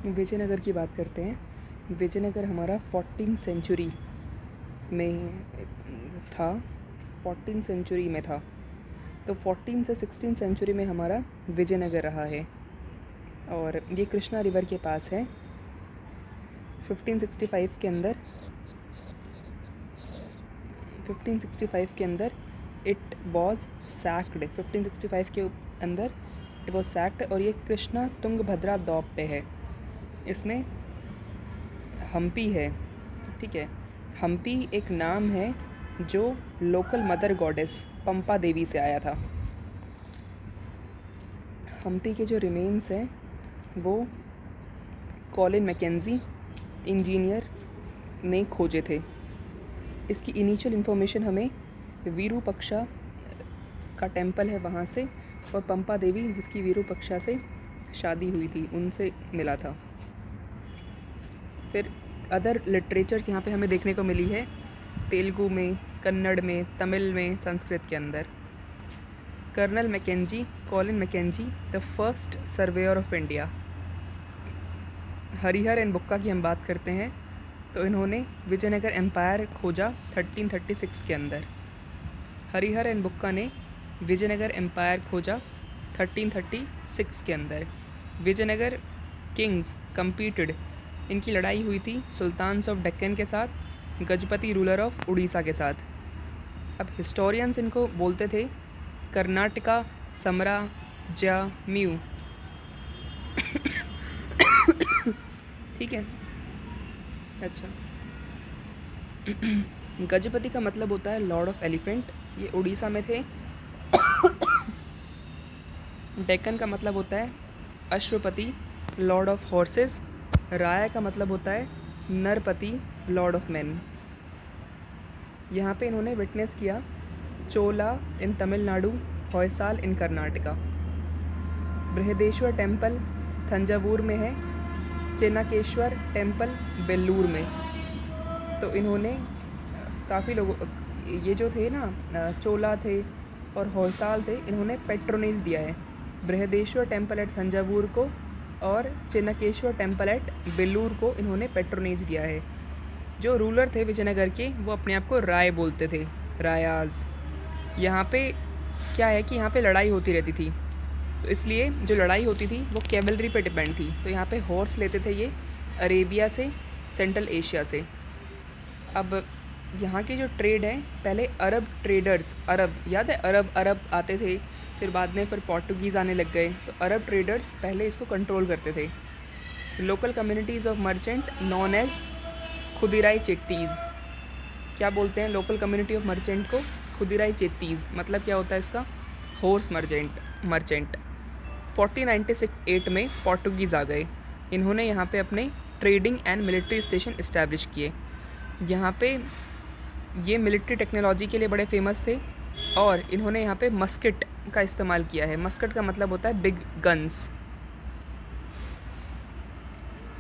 विजयनगर की बात करते हैं। विजयनगर हमारा 14th सेंचुरी में था 14th सेंचुरी में था। तो 14 से 16 सेंचुरी में हमारा विजयनगर रहा है और ये कृष्णा रिवर के पास है। 1565 के अंदर 1565 के अंदर इट वॉज सैक्ड। 1565 के अंदर इट वॉज सैक्ड और ये कृष्णा तुंगभद्रा दौब पे है। इसमें हम्पी है, ठीक है। हम्पी एक नाम है जो लोकल मदर गॉडेस पंपा देवी से आया था। हम्पी के जो रिमेन्स हैं वो कॉलिन मैकेंजी इंजीनियर ने खोजे थे। इसकी इनिशियल इन्फॉर्मेशन हमें वीरूपक्षा का टेम्पल है वहाँ से और पंपा देवी जिसकी वीरूपक्षा से शादी हुई थी उनसे मिला था। फिर अदर लिटरेचर्स यहाँ पे हमें देखने को मिली है, तेलुगु में, कन्नड़ में, तमिल में, संस्कृत के अंदर। Colonel Mackenzie, Colin Mackenzie, the first surveyor of India. Harihara and Bukka की हम बात करते हैं तो इन्होंने विजयनगर एम्पायर खोजा 1336 के अंदर। हरिहर एंड बुक्का ने विजयनगर एम्पायर खोजा 1336 के अंदर। विजयनगर किंग्स कम्पीटेड, इनकी लड़ाई हुई थी सुल्तान्स ऑफ डेक्कन के साथ, गजपति रूलर ऑफ उड़ीसा के साथ। अब हिस्टोरियंस इनको बोलते थे कर्नाटका साम्राज्यम्यू, ठीक है। अच्छा, गजपति का मतलब होता है लॉर्ड ऑफ एलिफेंट, ये उड़ीसा में थे। डेक्कन का मतलब होता है अश्वपति, लॉर्ड ऑफ हॉर्सेस। राय का मतलब होता है नरपति, लॉर्ड ऑफ मैन। यहाँ पे इन्होंने विटनेस किया चोला इन तमिलनाडु, होयसाल इन कर्नाटका। बृहदेश्वर टेम्पल थंजावुर में है, चेन्नकेश्वर टेम्पल बेल्लूर में। तो इन्होंने काफ़ी लोगों, ये जो थे ना चोला थे और होयसाल थे, इन्होंने पेट्रोनेज दिया है बृहदेश्वर टेम्पल एट थंजावुर को और चेन्नकेश्वर टेम्पल एट बेल्लूर को इन्होंने पेट्रोनेज दिया है। जो रूलर थे विजयनगर के वो अपने आप को राय बोलते थे, रायाज। यहाँ पे क्या है कि यहाँ पे लड़ाई होती रहती थी, तो इसलिए जो लड़ाई होती थी वो कैवलरी पे डिपेंड थी। तो यहाँ पे हॉर्स लेते थे ये अरेबिया से, सेंट्रल एशिया से। अब यहाँ की जो ट्रेड है, पहले अरब ट्रेडर्स, अरब याद है, अरब आते थे, फिर बाद में फिर पोर्टुगीज़ आने लग गए। तो अरब ट्रेडर्स पहले इसको कंट्रोल करते थे। Local communities of merchant known as Kudirai Chettis. क्या बोलते हैं लोकल कम्युनिटी ऑफ मर्चेंट को? खुदिराई चेत्तीज़। मतलब क्या होता है इसका? Horse merchant. 1498 में पोर्टुगीज़ आ गए। इन्होंने यहाँ पे अपने trading and military station establish किए। यहाँ पे ये मिलिट्री टेक्नोलॉजी के लिए बड़े फेमस थे और इन्होंने यहाँ पे मस्केट का इस्तेमाल किया है। मस्केट का मतलब होता है बिग गन्स।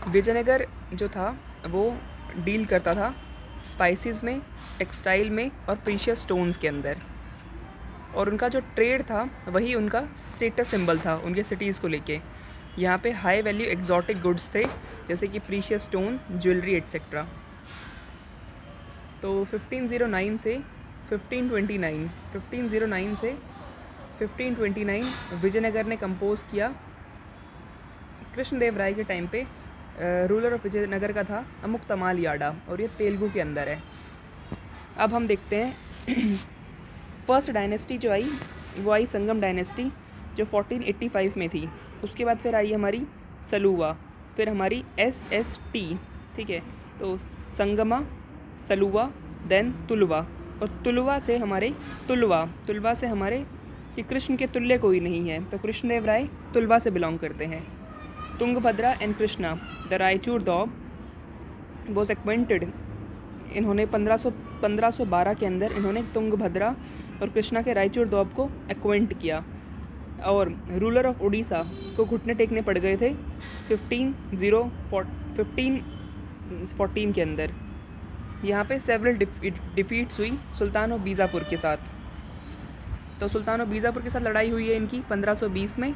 विजयनगर जो था वो डील करता था स्पाइसेस में, टेक्सटाइल में और प्रीशियस स्टोन्स के अंदर। और उनका जो ट्रेड था वही उनका स्टेटस सिंबल था उनके सिटीज़ को लेके। यहाँ पे हाई वैल्यू एग्जॉटिक गुड्स थे जैसे कि प्रीशियस स्टोन, ज्वेलरी एट्सेट्रा। तो 1509 से 1529 विजयनगर ने कंपोज किया। कृष्णदेव राय के टाइम पे रूलर ऑफ विजयनगर का था अमुक्तमाल याडा और ये तेलुगु के अंदर है। अब हम देखते हैं फर्स्ट डायनेस्टी जो आई वो आई संगम डायनेस्टी जो 1485 में थी। उसके बाद फिर आई हमारी सलुवा, फिर हमारी SST, ठीक है। तो संगमा, सलुवा, देन तुलवा, और तुलवा से हमारे कि कृष्ण के तुल्य कोई नहीं है, तो कृष्णदेव राय तुलवा से बिलोंग करते हैं। Tungabhadra and Krishna, the Raichur doab was acquainted. इन्होंने 1512 के अंदर इन्होंने तुंगभद्रा और कृष्णा के रायचूर दौब को एक्वेंट किया और रूलर ऑफ उड़ीसा को घुटने टेकने पड़ गए थे 1514 के अंदर। यहाँ पे सेवरल डिफीट्स हुई सुल्तान ऑफ बीजापुर के साथ। तो सुल्तान ऑफ बीजापुर के साथ लड़ाई हुई है इनकी 1520 में,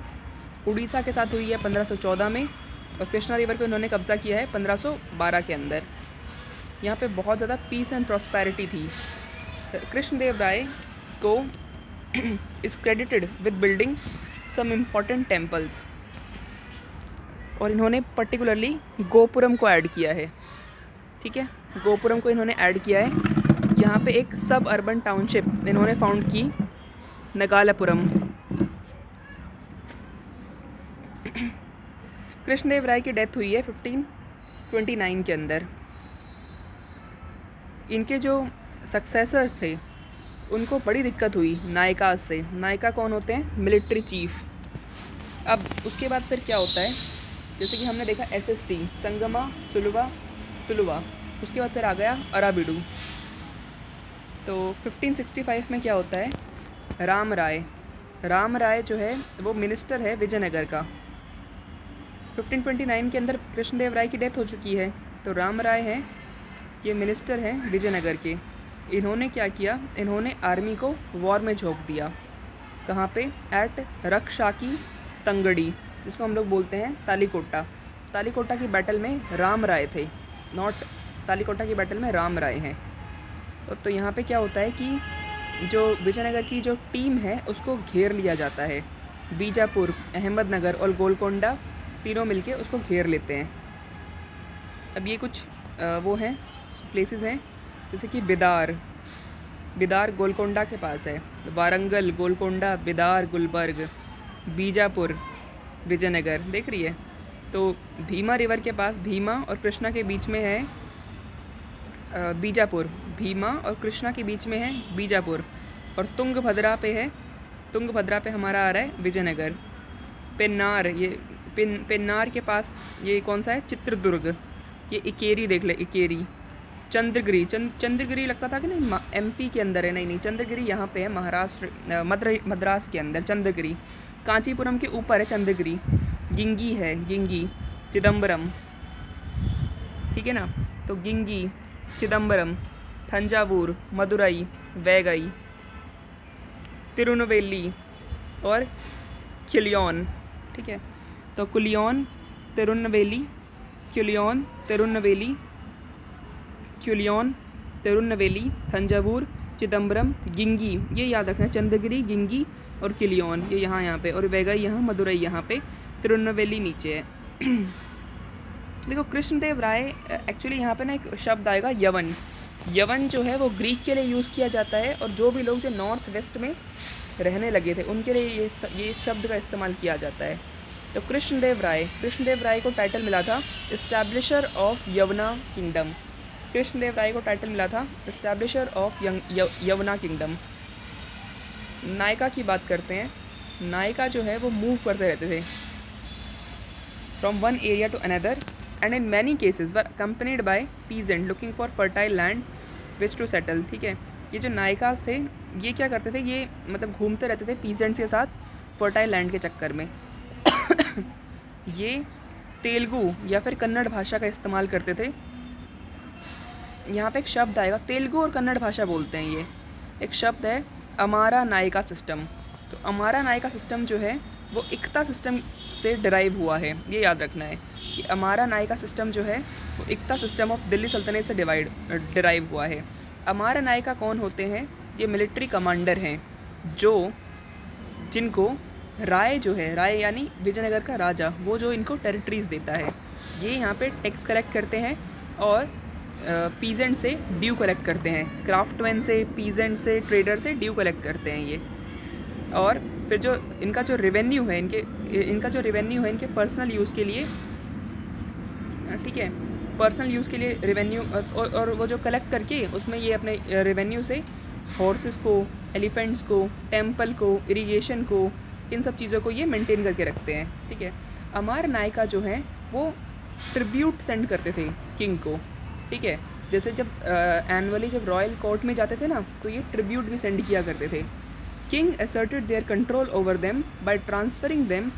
उड़ीसा के साथ हुई है 1514 में, और कृष्णा रिवर को इन्होंने कब्ज़ा किया है 1512 के अंदर। यहाँ पे बहुत ज़्यादा पीस एंड प्रॉस्पेरिटी थी। कृष्णदेव राय को is credited with building some important temples, और इन्होंने पर्टिकुलरली गोपुरम को ऐड किया है। ठीक है, गोपुरम को इन्होंने ऐड किया है। यहाँ पे एक सब अर्बन टाउनशिप इन्होंने फाउंड की, नगालापुरम। कृष्णदेव राय की डेथ हुई है 1529 के अंदर। इनके जो सक्सेसर्स थे उनको बड़ी दिक्कत हुई नायका से। नायका कौन होते हैं? Military chief. अब उसके बाद फिर क्या होता है, जैसे कि हमने देखा SST, संगमा, सुलुवा, तुलुवा। उसके बाद फिर आ गया अराबिडू। तो 1565 में क्या होता है, राम राय जो है वो मिनिस्टर है विजयनगर का। 1529 के अंदर कृष्णदेव राय की डेथ हो चुकी है, तो राम राय हैं, ये मिनिस्टर हैं विजयनगर के। इन्होंने क्या किया, इन्होंने आर्मी को वॉर में झोंक दिया। कहाँ पे? एट रक्षाकी तंगड़ी, जिसको हम लोग बोलते हैं तालीकोटा। तालीकोटा की बैटल में राम राय थे, नॉट तालीकोटा की बैटल में राम राय हैं। तो यहाँ पे क्या होता है कि जो विजयनगर की जो टीम है उसको घेर लिया जाता है। बीजापुर, अहमदनगर और गोलकोंडा तीनों मिलके उसको घेर लेते हैं। अब ये कुछ वो हैं प्लेसेस हैं, जैसे कि बिदार गोलकोंडा के पास है, वारंगल, गोलकोंडा, बिदार, गुलबर्ग, बीजापुर, विजयनगर, देख रही है। तो भीमा रिवर के पास, भीमा और कृष्णा के बीच में है बीजापुर। भीमा और कृष्णा के बीच में है बीजापुर, और तुंगभद्रा पे है, तुंगभद्रा पे हमारा आ रहा है विजयनगर। पेन्नार, ये पेन्नार के पास ये कौन सा है? चित्रदुर्ग। ये इकेरी देख ले, इकेरी। चंद्रगिरी लगता था कि नहीं MP के अंदर है, नहीं, चंद्रगिरी यहाँ पे है महाराष्ट्र, मद्रास के अंदर चंद्रगिरी। कांचीपुरम के ऊपर है चंद्रगिरी। गिंगी है, गिंगी, चिदम्बरम, ठीक है ना। तो गिंगी, चिदम्बरम, थंजावुर, मदुरई, वैगई, तिरुनवेली और क्लियोन। ठीक है, तो कुलियोन, तिरुनवेली, क्लियोन, तिरुनवेली, थंजावुर, चिदम्बरम, गिंगी, ये याद रखना है। चंद्रगिरी, गिंगी और क्लियोन ये यहाँ पे, और वैगई यहाँ, मदुरई यहाँ पे, तिरुनवेली नीचे है। देखो कृष्णदेव राय एक्चुअली यहाँ पे ना एक शब्द आएगा यवन। यवन जो है वो ग्रीक के लिए यूज़ किया जाता है, और जो भी लोग जो नॉर्थ वेस्ट में रहने लगे थे उनके लिए ये शब्द का इस्तेमाल किया जाता है। तो कृष्णदेव राय को टाइटल मिला था इस्टेब्लिशर ऑफ यवना किंगडम। कृष्णदेव राय को टाइटल मिला था इस्टेब्लिशर ऑफ यवना किंगडम। नायका की बात करते हैं। नायका जो है वो मूव करते रहते थे from one area to another, and in many cases were accompanied by peasant looking for fertile land which to settle. ठीक है, ये जो नायकास थे ये क्या करते थे, ये मतलब घूमते रहते थे पीजेंट्स के साथ फर्टाइल लैंड के चक्कर में। ये तेलुगु या फिर कन्नड़ भाषा का इस्तेमाल करते थे। यहाँ पे एक शब्द आएगा, तेलुगु और कन्नड़ भाषा बोलते हैं ये। एक शब्द है अमारा नायका सिस्टम। तो अमारा नायका सिस्टम जो है वो इक्ता सिस्टम से डिराइव हुआ है, ये याद रखना है कि अमारा नायका सिस्टम जो है वो इक्ता सिस्टम ऑफ दिल्ली सल्तनत से डिराइव हुआ है। अमारा नायका कौन होते हैं? ये मिलिट्री कमांडर हैं जिनको राय जो है, राय यानी विजयनगर का राजा, वो जो इनको टेरिटरीज़ देता है। ये यहाँ पे टैक्स कलेक्ट करते हैं और पीजेंट से ड्यू कलेक्ट करते हैं। क्राफ्टमैन से, पीजेंट से, ट्रेडर से ड्यू कलेक्ट करते हैं ये। और फिर जो इनका जो रेवेन्यू है इनके पर्सनल यूज़ के लिए, ठीक है, पर्सनल यूज़ के लिए रेवेन्यू, और वो जो कलेक्ट करके उसमें ये अपने रेवेन्यू से हॉर्सेस को, एलिफेंट्स को, टेम्पल को, इरिगेशन को, इन सब चीज़ों को ये मेंटेन करके रखते हैं। ठीक है, अमार नायका जो हैं वो ट्रिब्यूट सेंड करते थे किंग को। ठीक है, जैसे जब एनुअली जब रॉयल कोर्ट में जाते थे ना, तो ये ट्रिब्यूट भी सेंड किया करते थे। King asserted their control over them by transferring them.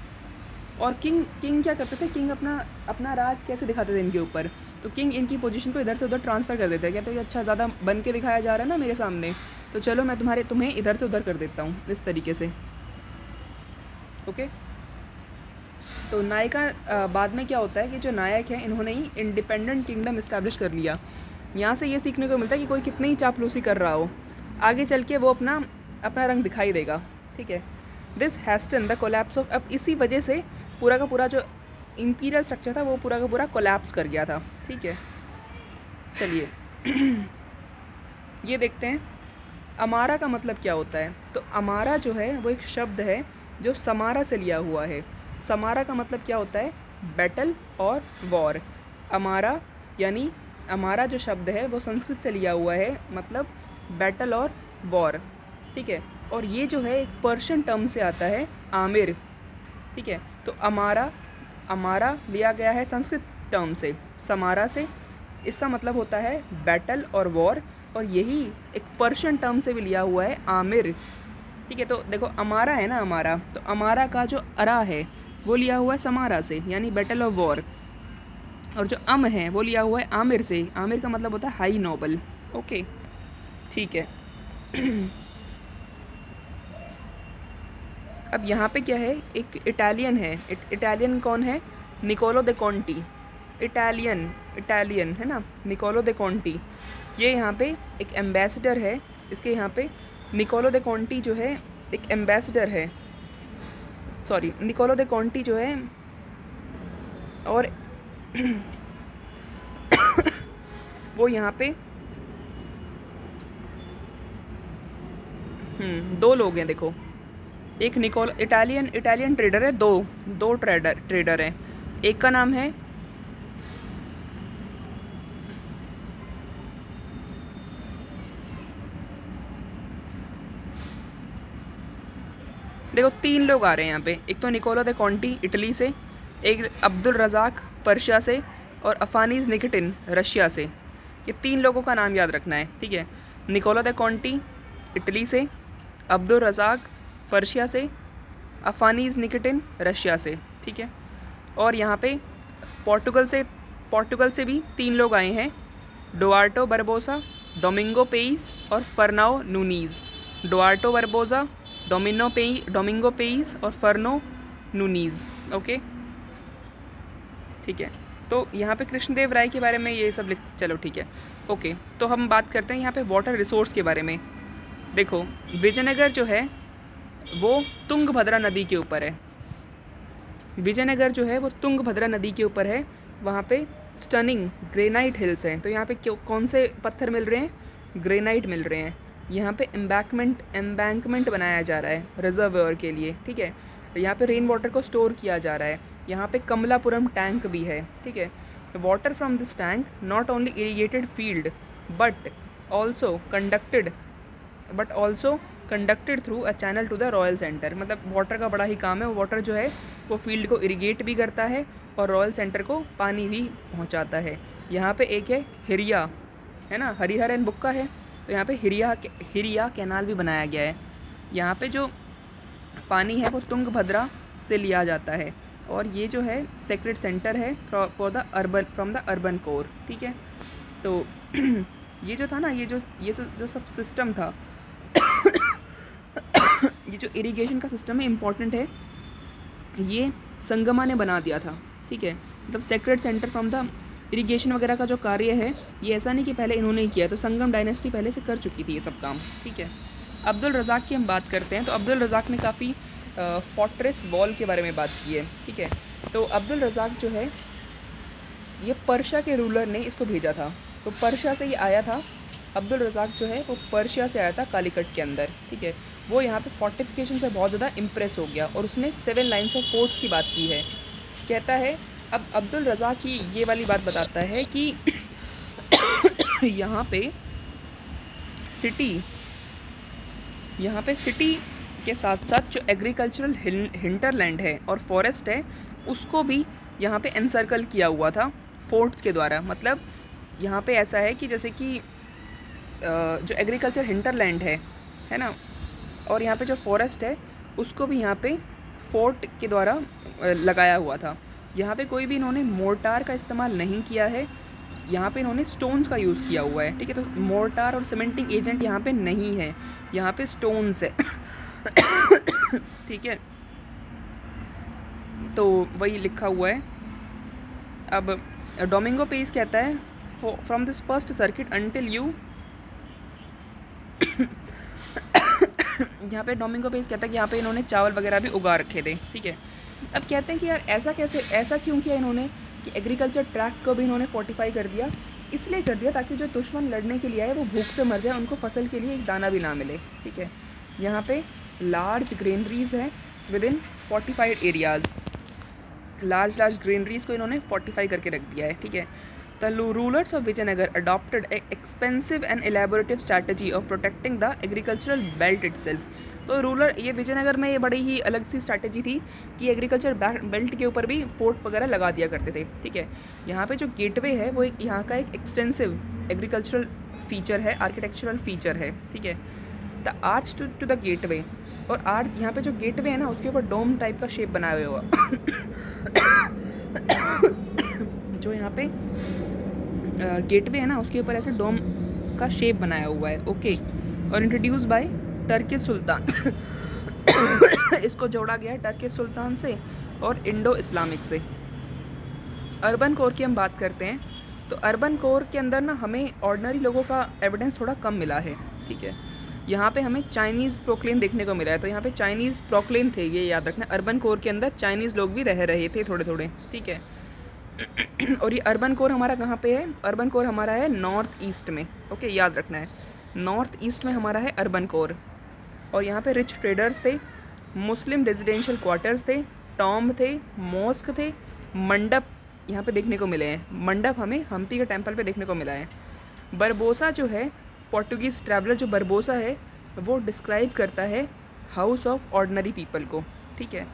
और किंग क्या करते थे, किंग अपना राज कैसे दिखाते थे इनके ऊपर, तो किंग इनकी पोजीशन को इधर से उधर ट्रांसफ़र कर देते हैं। कहते हैं अच्छा ज़्यादा बन के दिखाया जा रहा है ना मेरे सामने, तो चलो मैं तुम्हें इधर से उधर कर देता हूँ, इस तरीके से। ओके, तो नायिका बाद में क्या होता है कि जो नायक हैं इन्होंने ही इंडिपेंडेंट किंगडम इस्टेब्लिश कर लिया। यहाँ से ये सीखने को मिलता है कि कोई कितनी ही चापलूसी कर रहा हो, आगे चल के वो अपना अपना रंग दिखाई देगा। ठीक है, दिस हैस्टन द कोलैप्स ऑफ, अब इसी वजह से पूरा का पूरा जो इम्पीरियल स्ट्रक्चर था वो पूरा का पूरा कोलैप्स कर गया था। ठीक है, चलिए ये देखते हैं अमारा का मतलब क्या होता है। तो अमारा जो है वो एक शब्द है जो समारा से लिया हुआ है। समारा का मतलब क्या होता है, बैटल और वॉर। अमारा यानी अमारा जो शब्द है वो संस्कृत से लिया हुआ है, मतलब बैटल और वॉर। ठीक है, और ये जो है एक पर्शियन टर्म से आता है, आमिर। ठीक है, तो अमारा अमारा लिया गया है संस्कृत टर्म से, समारा से। इसका मतलब होता है बैटल और वॉर, और यही एक पर्शियन टर्म से भी लिया हुआ है, आमिर। ठीक है, तो देखो अमारा है ना, अमारा, तो अमारा का जो अरा है वो लिया हुआ है समारा से, यानी बैटल ऑफ वॉर। और जो अम है वो लिया हुआ है आमिर से। आमिर का मतलब होता है हाई नोबल। ओके, ठीक है। अब यहाँ पे क्या है, एक इटालियन है। इटालियन कौन है, निकोलो दे कॉन्टी। इटालियन है ना, निकोलो दे कॉन्टी। ये यहाँ पे एक एम्बेसडर है। इसके यहाँ पे निकोलो दे कॉन्टी जो है एक एम्बेसडर है, सॉरी निकोलो दे कॉन्टी जो है, और वो यहाँ पे दो लोग हैं। देखो, एक निकोलो इटालियन ट्रेडर है, दो ट्रेडर हैं। एक का नाम है देखो, तीन लोग आ रहे हैं यहाँ पे। एक तो निकोलो दे कॉन्टी इटली से, एक अब्दुल रज़ाक पर्शिया से, और अफानीज़ निकिटिन रशिया से। ये तीन लोगों का नाम याद रखना है। ठीक है, निकोलो दे कॉन्टी इटली से, अब्दुल रज़ाक पर्शिया से, अफानीज़ निकिटिन रशिया से। ठीक है, और यहाँ पे पोर्टुगल से भी तीन लोग आए हैं, डुआर्टो बरबोसा, डोमिंगो पेइस और फर्नाओ नूनीज़। डुआर्टो बरबोसा, डोमिंगो पेइस और फर्नो नूनीज़। ओके, ठीक है। तो यहाँ पे कृष्णदेव राय के बारे में ये सब चलो ठीक है। ओके, तो हम बात करते हैं यहाँ पे वाटर रिसोर्स के बारे में। देखो, विजयनगर जो है वो तुंगभद्रा नदी के ऊपर है। विजयनगर जो है वो तुंगभद्रा नदी के ऊपर है। वहाँ पे स्टनिंग ग्रेनाइट हिल्स हैं। तो यहाँ पे कौन से पत्थर मिल रहे हैं, ग्रेनाइट मिल रहे हैं। यहाँ पे एम्बैंकमेंट बनाया जा रहा है रिजर्वोयर के लिए। ठीक है, यहाँ पे रेन वाटर को स्टोर किया जा रहा है। यहाँ पे कमलापुरम टैंक भी है। ठीक है, water from this tank not only irrigated field but also conducted through a channel to the royal centre. मतलब वाटर का बड़ा ही काम है। वाटर जो है वो फील्ड को इरीगेट भी करता है और रॉयल सेंटर को पानी भी पहुंचाता है। यहाँ पे एक है हिरिया, है ना, हरिहर एंड बुक्का है। तो यहाँ पे हिरिया कैनाल भी बनाया गया है। यहाँ पे जो पानी है वो तुंगभद्रा से लिया जाता है, और ये जो है सेक्रेट सेंटर है फ्रॉम द अर्बन कोर। ठीक है, तो ये जो था ना, ये जो सब सिस्टम था ये जो इरिगेशन का सिस्टम है इम्पॉर्टेंट है, ये संगमा ने बना दिया था। ठीक है, मतलब sacred centre from the irrigation वगैरह का जो कार्य है ये ऐसा नहीं कि पहले इन्होंने ही किया, तो संगम डायनेस्टी पहले से कर चुकी थी ये सब काम। ठीक है, अब्दुल रज़ाक की हम बात करते हैं। तो अब्दुल रज़ाक ने काफ़ी फोर्ट्रेस वॉल के बारे में बात की है। ठीक है, तो अब्दुल रज़ाक जो है ये पर्शिया के रूलर ने इसको भेजा था। तो पर्शिया से ये आया था। अब्दुल रज़ाक जो है वो पर्शिया से आया था कालीकट के अंदर। ठीक है, वो यहाँ पे फोर्टिफिकेशन से बहुत ज़्यादा इम्प्रेस हो गया और उसने 7 लाइन्स ऑफ फोर्ट्स की बात की है। कहता है, अब अब्दुल रज़ाक की ये वाली बात बताता है कि यहाँ पे सिटी के साथ साथ जो एग्रीकल्चरल हिंटरलैंड है और फॉरेस्ट है उसको भी यहाँ पे एनसर्कल किया हुआ था फोर्ट्स के द्वारा। मतलब यहाँ पे ऐसा है कि जैसे कि जो एग्रीकल्चर हिंटरलैंड है ना, और यहाँ पे जो फॉरेस्ट है उसको भी यहाँ पे फोर्ट के द्वारा लगाया हुआ था। यहाँ पे कोई भी इन्होंने मोर्टार का इस्तेमाल नहीं किया है, यहाँ पे इन्होंने स्टोन्स का यूज़ किया हुआ है। ठीक है, तो मोर्टार और सीमेंटिंग एजेंट यहाँ पे नहीं है, यहाँ पे स्टोन्स है। ठीक है, तो वही लिखा हुआ है। अब डोमिंगो पेज कहता है from this first circuit until you यहाँ पे डोमिंगो पेज कहता है कि यहाँ पे इन्होंने चावल वगैरह भी उगा रखे थे, ठीक है। अब कहते हैं कि यार ऐसा क्यों किया इन्होंने कि एग्रीकल्चर ट्रैक्ट को भी इन्होंने फोर्टिफाई कर दिया। इसलिए कर दिया ताकि जो दुश्मन लड़ने के लिए आए वो भूख से मर जाए, उनको फसल के लिए एक दाना भी ना मिले, ठीक है। यहाँ पे लार्ज ग्रेनरीज है with in fortified areas, large granaries को इन्होंने फोर्टिफाई करके रख दिया है, ठीक है। The rulers of Vijayanagar adopted an expensive and elaborative strategy of protecting the agricultural belt itself. तो रूलर ये विजयनगर में ये बड़ी ही अलग सी स्ट्रैटेजी थी कि एग्रीकल्चर बेल्ट के ऊपर भी फोर्ट वगैरह लगा दिया करते थे, ठीक है। यहाँ पे जो गेटवे है वो एक यहाँ का एक एक्सटेंसिव एग्रीकल्चरल फीचर है, आर्किटेक्चरल फीचर है, ठीक है। The arch to the gateway, और आर्च यहाँ पे जो गेटवे है ना उसके ऊपर डोम टाइप का शेप बनाया हुआ जो यहाँ पे गेटवे है ना उसके ऊपर ऐसे डोम का शेप बनाया हुआ है, ओके। और इंट्रोड्यूस बाय टर्किश सुल्तान इसको जोड़ा गया है टर्किश सुल्तान से और इंडो इस्लामिक से। अर्बन कोर की हम बात करते हैं तो अर्बन कोर के अंदर ना हमें ऑर्डिनरी लोगों का एविडेंस थोड़ा कम मिला है, ठीक है। यहाँ पे हमें चाइनीज़ प्रोक्लेन देखने को मिला है, तो यहाँ पे चाइनीज़ प्रोक्लेन थे, ये याद रखना। अर्बन कोर के अंदर चाइनीज़ लोग भी रह रहे थे थोड़े थोड़े, ठीक है। और ये अर्बन कोर हमारा कहाँ पे है? अर्बन कोर हमारा है नॉर्थ ईस्ट में, ओके, याद रखना है। नॉर्थ ईस्ट में हमारा है अर्बन कोर। और यहाँ पे रिच ट्रेडर्स थे, मुस्लिम रेजिडेंशियल क्वार्टर्स थे, टॉम्ब थे, मॉस्क थे, मंडप यहाँ पे देखने को मिले हैं। मंडप हमें हम्पी के टेम्पल पे देखने को मिला है। बरबोसा जो है, पोर्टुगीज़ ट्रैवलर जो बरबोसा है वो डिस्क्राइब करता है हाउस ऑफ ऑर्डिनरी पीपल को, ठीक है।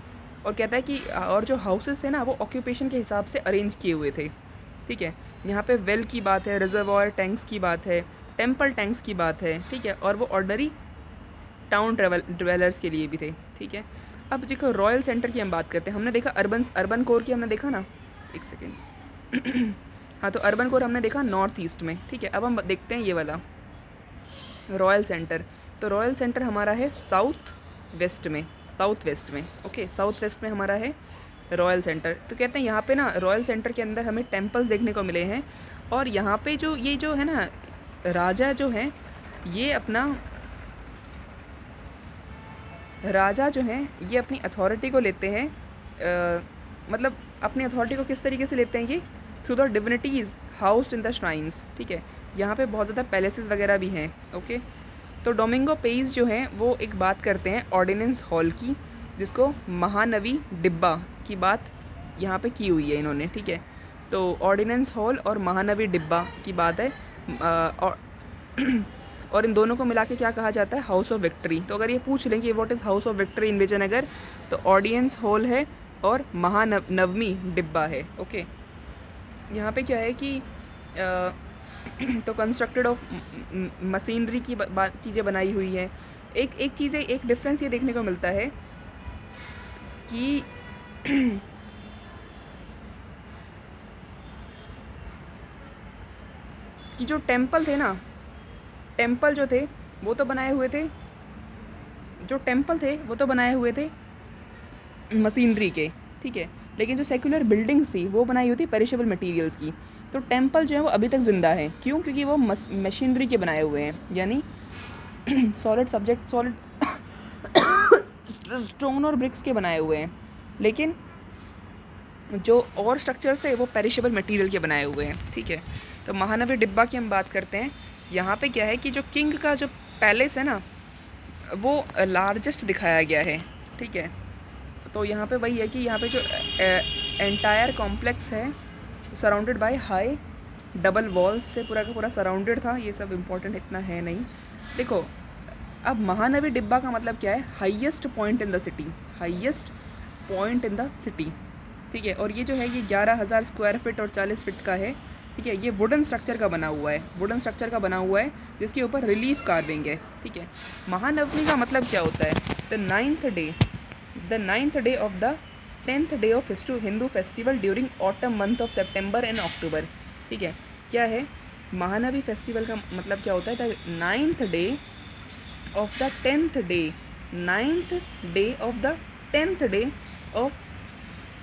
और कहता है कि और जो हाउसेस थे ना वो ऑक्यूपेशन के हिसाब से अरेंज किए हुए थे, ठीक है। यहाँ पे वेल की बात है, रिजर्वॉयर टैंक्स की बात है, टेम्पल टैंक्स की बात है, ठीक है। और वो ऑर्डिनरी टाउन ट्रेवलर्स के लिए भी थे, ठीक है। अब देखो रॉयल सेंटर की हम बात करते हैं। हमने देखा अर्बन कोर की हमने देखा ना, एक सेकेंड हाँ, तो अर्बन कोर हमने देखा नॉर्थ ईस्ट में, ठीक है। अब हम देखते हैं ये वाला रॉयल सेंटर। तो रॉयल सेंटर हमारा है साउथ वेस्ट में, ओके, साउथ वेस्ट में हमारा है रॉयल सेंटर। तो कहते हैं यहाँ पे ना रॉयल सेंटर के अंदर हमें टेम्पल्स देखने को मिले हैं। और यहाँ पे जो ये जो है ना राजा जो हैं ये अपनी अथॉरिटी को लेते हैं, मतलब अपनी अथॉरिटी को किस तरीके से लेते हैं ये? Through the divinities housed in the shrines, ठीक है। यहाँ पे बहुत ज़्यादा पैलेसेस वगैरह भी हैं, ओके। तो डोमिंगो पेज जो हैं वो एक बात करते हैं ऑर्डिनेंस हॉल की, जिसको महानवी डिब्बा की बात यहाँ पे की हुई है इन्होंने, ठीक है। तो ऑर्डिनेंस हॉल और महानवी डिब्बा की बात है, और इन दोनों को मिला के क्या कहा जाता है? House of victory. तो अगर ये पूछ लें कि what is house of victory in Vijayanagar, तो ऑर्डिनेंस हॉल है और महानवमी डिब्बा है, ओके। यहाँ पे क्या है कि तो कंस्ट्रक्टेड ऑफ मशीनरी की चीज़ें बनाई हुई हैं। एक चीज़ है, एक डिफरेंस ये देखने को मिलता है कि कि जो टेम्पल थे ना, टेम्पल जो थे वो तो बनाए हुए थे मशीनरी के, ठीक है। लेकिन जो सेक्युलर बिल्डिंग्स थी वो बनाई हुई थी पेरिशेबल मटेरियल्स की। तो टेम्पल जो है वो अभी तक ज़िंदा है, क्यों? क्योंकि वो मशीनरी के बनाए हुए हैं, यानी सॉलिड स्टोन और ब्रिक्स के बनाए हुए हैं। लेकिन जो और स्ट्रक्चर्स थे वो पेरिशेबल मटेरियल के बनाए हुए हैं, ठीक है। तो महानवी डिब्बा की हम बात करते हैं। यहाँ पे क्या है कि जो किंग का जो पैलेस है ना वो लार्जेस्ट दिखाया गया है, ठीक है। तो यहाँ पे वही है कि यहाँ पे जो एंटायर कॉम्प्लेक्स है surrounded by high double walls से पूरा का पूरा सराउंडेड था। ये सब इम्पोर्टेंट इतना है नहीं। देखो अब महानवी डिब्बा का मतलब क्या है? Highest point in the city, ठीक है। और ये जो है ये 11,000 स्क्वायर फीट और 40 फीट का है, ठीक है। ये वुडन स्ट्रक्चर का बना हुआ है, जिसके ऊपर रिलीफ कार्विंग है, ठीक है। महानवमी का मतलब क्या होता है? The ninth day of the 10th day of Hindu festival during autumn month of September and October, ठीक है। क्या है महानवी फेस्टिवल का मतलब? क्या होता है? The 9th day of the 10th day of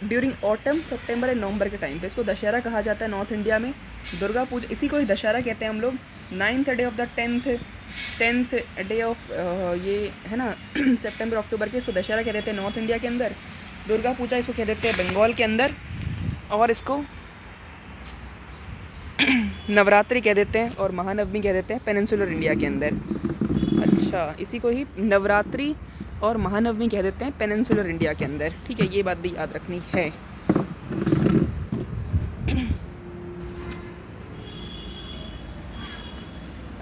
during autumn September and November के टाइम पे। इसको दशहरा कहा जाता है नॉर्थ इंडिया में। दुर्गा पूजा इसी को ही दशहरा कहते हैं हम लोग। 9th day of the 10th day of ये है ना सितंबर अक्टूबर के, इसको दशहरा कह देते हैं नॉर्थ इंडिया के अंदर। दुर्गा पूजा इसको कह देते हैं बंगाल के अंदर, और इसको नवरात्रि कह देते हैं और महानवमी कह देते हैं पेनिनसुलर इंडिया के अंदर। अच्छा, इसी को ही नवरात्रि और महानवमी कह देते हैं पेनिनसुलर इंडिया के अंदर। ठीक है, ये बात भी याद रखनी है।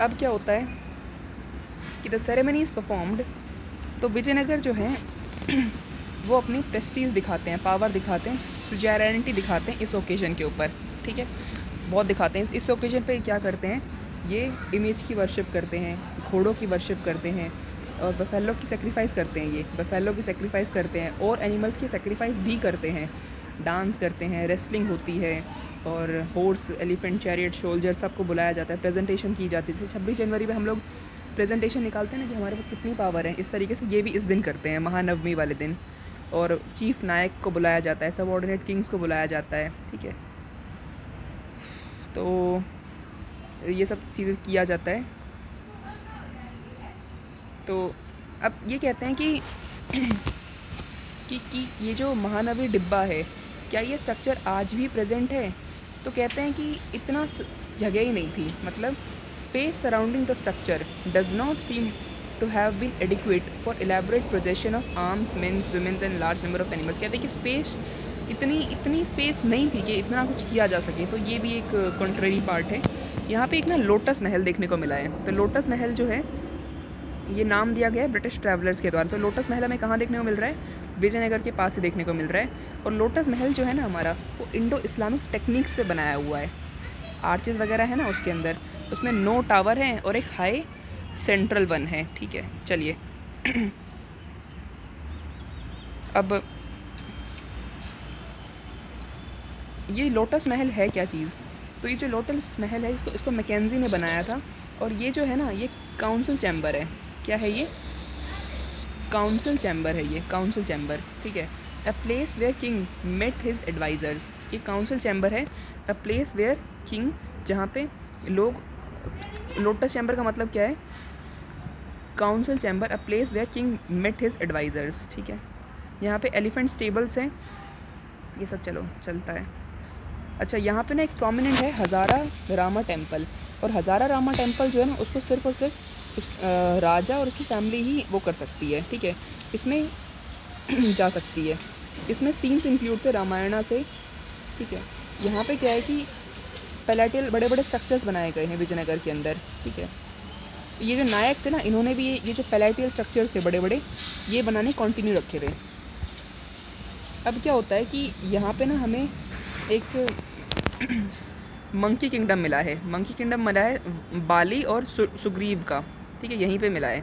अब क्या होता है कि द सेरेमनी इज़ परफॉर्म्ड, तो विजयनगर जो है वो अपनी प्रेस्टीज दिखाते हैं, पावर दिखाते हैं, सुजैरिटी दिखाते हैं इस ओकेजन के ऊपर। ठीक है, बहुत दिखाते हैं। इस ओकेजन पे क्या करते हैं, ये इमेज की वर्शिप करते हैं, घोड़ों की वर्शिप करते हैं, और बफेलो की सेक्रीफाइस करते हैं। ये बफेलो की सेक्रीफाइस करते हैं और एनिमल्स की सेक्रीफाइस भी करते हैं। डांस करते हैं, रेसलिंग होती है, और हॉर्स, एलिफेंट, चैरियट, सोल्जर सबको बुलाया जाता है, प्रेजेंटेशन की जाती है। 26 जनवरी पे हम लोग प्रेजेंटेशन निकालते हैं ना कि हमारे पास कितनी पावर है, इस तरीके से ये भी इस दिन करते हैं, महानवमी वाले दिन। और चीफ नायक को बुलाया जाता है, सबऑर्डिनेट किंग्स को बुलाया जाता है। ठीक है, तो ये सब चीज़ें किया जाता है। तो अब ये कहते हैं कि ये जो महानवी डिब्बा है, क्या ये स्ट्रक्चर आज भी प्रेजेंट है? तो कहते हैं कि इतना जगह ही नहीं थी, मतलब space surrounding the structure does not seem to have been adequate for elaborate projection of arms, mens, womens and large number of animals. कहते हैं कि स्पेस इतनी स्पेस नहीं थी कि इतना कुछ किया जा सके। तो ये भी एक कॉन्ट्रेरी पार्ट है। यहाँ पे एक ना लोटस महल देखने को मिला है। तो लोटस महल जो है ये नाम दिया गया है ब्रिटिश ट्रैवलर्स के द्वारा। तो लोटस महल हमें कहाँ देखने को मिल रहा है? विजयनगर के पास से देखने को मिल रहा है। और लोटस महल जो है ना हमारा, वो इंडो इस्लामिक टेक्निक्स पे बनाया हुआ है। आर्चेस वगैरह है ना उसके अंदर, उसमें 9 टावर हैं और एक हाई सेंट्रल वन है। ठीक है, चलिए अब ये लोटस महल है क्या चीज़? तो ये जो लोटस महल है इसको मैकेंजी ने बनाया था। और ये जो है ना, ये काउंसिल चैम्बर है। क्या है ये? काउंसिल चैम्बर है ये, काउंसिल चैम्बर। ठीक है, a place where king met his advisors. ये काउंसिल चैम्बर है, अ प्लेस वेयर किंग, जहाँ पे लोग, लोटस चैम्बर का मतलब क्या है? Council chamber, a place where king met his advisors. ठीक है, यहाँ पे एलिफेंट स्टेबल्स हैं, ये सब चलो चलता है। अच्छा, यहाँ पे ना एक प्रोमिनेंट है हज़ारा रामा टेम्पल। और हज़ारा रामा टेम्पल जो है ना, उसको सिर्फ और सिर्फ उस राजा और उसकी फैमिली ही वो कर सकती है। ठीक है, इसमें जा सकती है। इसमें सीन्स इंक्लूड थे रामायणा से। ठीक है, यहाँ पे क्या है कि पैलेटियल बड़े बड़े स्ट्रक्चर्स बनाए गए हैं विजयनगर के अंदर। ठीक है, ये जो नायक थे ना, इन्होंने भी ये जो पैलेटियल स्ट्रक्चर्स थे बड़े बड़े, ये बनाने कंटिन्यू रखे थे। अब क्या होता है कि यहाँ पे ना हमें एक मंकी किंगडम मिला है। मंकी किंगडम मिला है बाली और सुग्रीव का। ठीक है, यहीं पे मिला है।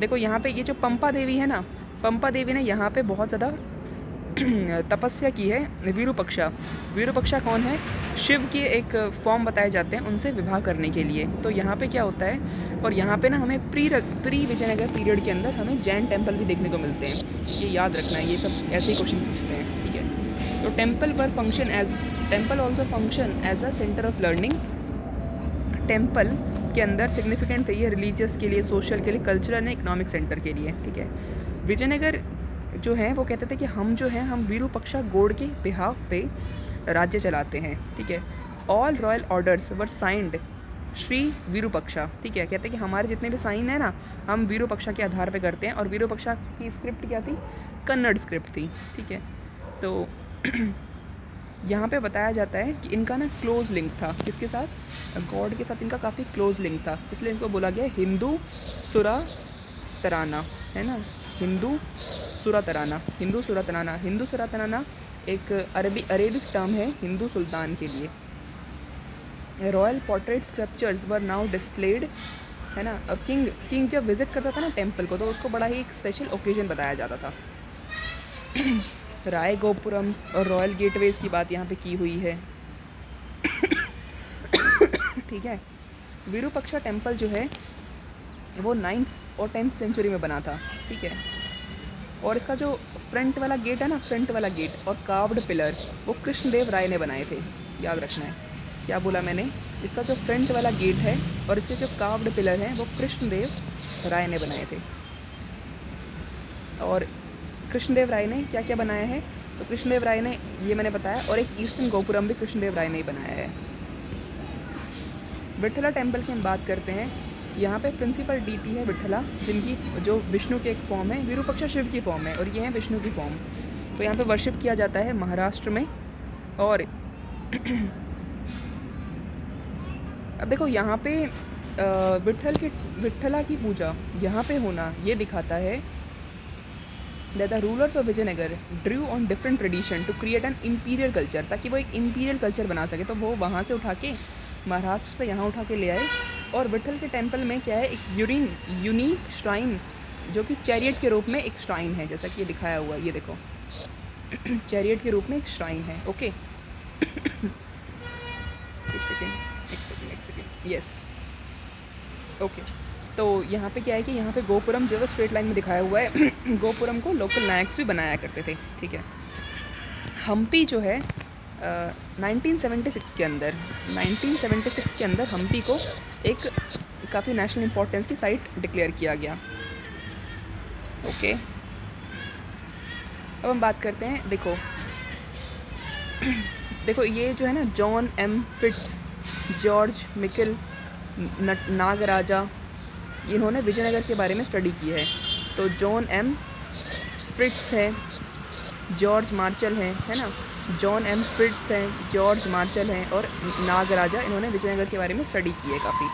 देखो यहाँ पे ये जो पंपा देवी है ना, पंपा देवी ने यहाँ पे बहुत ज़्यादा तपस्या की है। विरूपक्षा, विरूपक्षा कौन है? शिव के एक फॉर्म बताए जाते हैं उनसे विवाह करने के लिए। तो यहाँ पे क्या होता है, और यहाँ पे ना हमें प्री विजयनगर पीरियड के अंदर हमें जैन टेम्पल भी देखने को मिलते हैं। ये याद रखना है, ये सब ऐसे ही क्वेश्चन पूछते हैं। ठीक है, तो temple also function as a centre of learning. Temple के अंदर सिग्निफिकेंट है ये रिलीजियस के लिए, सोशल के लिए, कल्चरल एंड इकोनॉमिक सेंटर के लिए। ठीक है, विजयनगर जो है वो कहते थे कि हम जो हैं हम विरूपक्षा गौड़ के बिहाफ पे राज्य चलाते हैं। ठीक है, ऑल रॉयल ऑर्डर्स वर साइंड श्री विरूपक्षा। ठीक है, कहते हैं कि हमारे जितने भी साइन है ना, हम विरूपक्षा के आधार पे करते हैं। और विरूपक्षा की स्क्रिप्ट क्या थी? कन्नड़ स्क्रिप्ट थी। ठीक है, तो यहाँ पे बताया जाता है कि इनका ना क्लोज लिंक था, किसके साथ? गॉड के साथ इनका काफ़ी क्लोज लिंक था, इसलिए इनको बोला गया हिंदू सुरा तराना, है ना, हिंदू सुरा तराना। हिंदू सुरा तराना, हिंदू सुरा तराना एक अरेबिक टर्म है हिंदू सुल्तान के लिए। Royal portrait sculptures were now displayed, है ना। अब किंग जब विजिट करता था ना टेम्पल को, तो उसको बड़ा ही एक स्पेशल ओकेजन बताया जाता था। राय गोपुरम्स और रॉयल गेटवेज की बात यहाँ पे की हुई है। ठीक है, विरूपक्षा टेम्पल जो है वो 9th और 10th सेंचुरी में बना था। ठीक है, और इसका जो फ्रंट वाला गेट है ना, फ्रंट वाला गेट और कार्व्ड पिलर, वो कृष्णदेव राय ने बनाए थे, याद रखना है। क्या बोला मैंने? इसका जो फ्रंट वाला गेट है और इसके जो कार्व्ड पिलर हैं वो कृष्णदेव राय ने बनाए थे। और कृष्णदेव राय ने क्या क्या बनाया है? तो कृष्णदेव राय ने, ये मैंने बताया, और एक ईस्टर्न गोपुरम भी कृष्णदेव राय ने ही बनाया है। विट्ठला टेम्पल की हम बात करते हैं। यहाँ पे प्रिंसिपल डीटी है विट्ठला, जिनकी जो विष्णु की एक फॉर्म है, विरूपाक्ष शिव की फॉर्म है, और ये है विष्णु की फॉर्म। तो यहाँ पे वर्शिप किया जाता है महाराष्ट्र में। और अब देखो यहाँ पे विट्ठला की पूजा यहाँ पे होना ये दिखाता है that the rulers of Vijayanagar drew on different tradition to create an imperial culture, ताकि वो एक imperial culture बना सके। तो वो वहाँ से उठा के, महाराष्ट्र से यहाँ उठा के ले आए। और विट्ठल के टेम्पल में क्या है, एक यूनिक श्राइन, जो कि चैरियट के रूप में एक श्राइन है, जैसा कि ये दिखाया हुआ है, ये देखो चैरियट के रूप में एक श्राइन है। ओके एक सेकेंड, यस, ओके। तो यहाँ पे क्या है कि यहाँ पे गोपुरम जो है स्ट्रेट लाइन में दिखाया हुआ है। गोपुरम को लोकल नायक्स भी बनाया करते थे, ठीक है। हम्पी जो है 1976 के अंदर हम्पी को एक काफ़ी नेशनल इम्पोर्टेंस की साइट डिक्लेयर किया गया। ओके, अब हम बात करते हैं, देखो ये जो है ना, John M Fritz, George Michell Nagaraja, इन्होंने विजयनगर के बारे में स्टडी की है। तो जॉन एम फ्रिट्स है, जॉर्ज मार्शल है ना, जॉन एम फ्रिट्स हैं, जॉर्ज मार्शल हैं, और नागराजा, इन्होंने विजयनगर के बारे में स्टडी की है काफ़ी,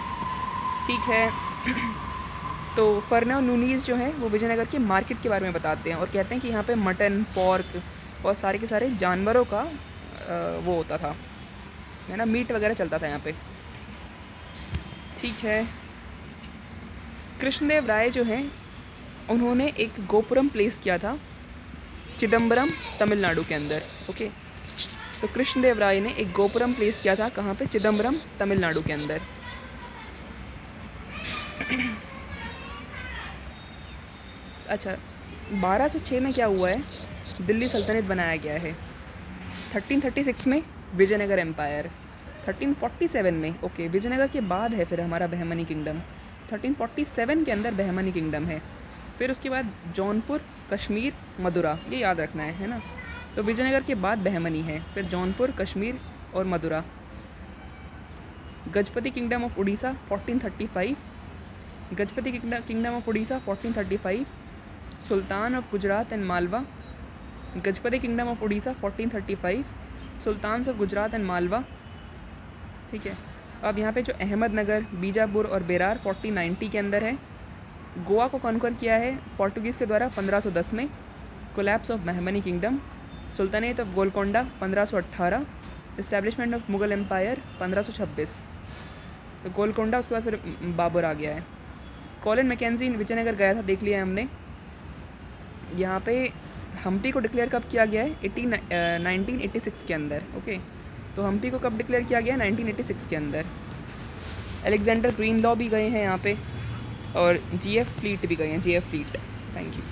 ठीक है। तो फर्नौ नूनीज जो हैं वो विजयनगर के मार्केट के बारे में बताते हैं और कहते हैं कि यहाँ पे मटन, पोर्क और सारे के सारे जानवरों का वो होता था, है ना, मीट वगैरह चलता था यहाँ पे, ठीक है। कृष्णदेव राय जो हैं उन्होंने एक गोपुरम प्लेस किया था चिदम्बरम, तमिलनाडु के अंदर। ओके, तो कृष्णदेव राय ने एक गोपुरम प्लेस किया था, कहाँ पे? चिदम्बरम, तमिलनाडु के अंदर। अच्छा, 1206 में क्या हुआ है? दिल्ली सल्तनत बनाया गया है। 1336 में विजयनगर एम्पायर। 1347 में, ओके, विजयनगर के बाद है फिर हमारा बहमनी किंगडम। 1347 के अंदर बहमनी किंगडम है। फिर उसके बाद जौनपुर, कश्मीर, मदुरा, ये याद रखना है ना। तो विजयनगर के बाद बहमनी है, फिर जौनपुर, कश्मीर और Madura. Gajapati kingdom of Orissa 1435, Gajapati kingdom of Orissa 1435। Sultan of Gujarat and Malwa, Gajapati kingdom of Orissa 1435, Sultan of Gujarat and Malwa, ठीक है। अब यहाँ पे जो अहमदनगर, बीजापुर और बेरार 1490 के अंदर है। गोवा को कॉन्कर किया है पोर्टुगीज़ के द्वारा 1510 में। Collapse of Bahmani kingdom, sultanate of Golconda 1518, establishment of Mughal empire 1526। तो गोलकोंडा, उसके बाद फिर बाबर आ गया है। कॉलिन मैकेंजी विजयनगर गया था, देख लिया है हमने। यहाँ पे हम्पी को डिक्लेयर कब किया गया है? 1986 के अंदर। ओके, तो हम्पी को कब डिक्लेयर किया गया? 1986 के अंदर। अलेक्जेंडर ग्रीनलॉ भी गए हैं यहाँ पे, और जीएफ फ्लीट भी गए हैं, जीएफ फ्लीट। Thank you.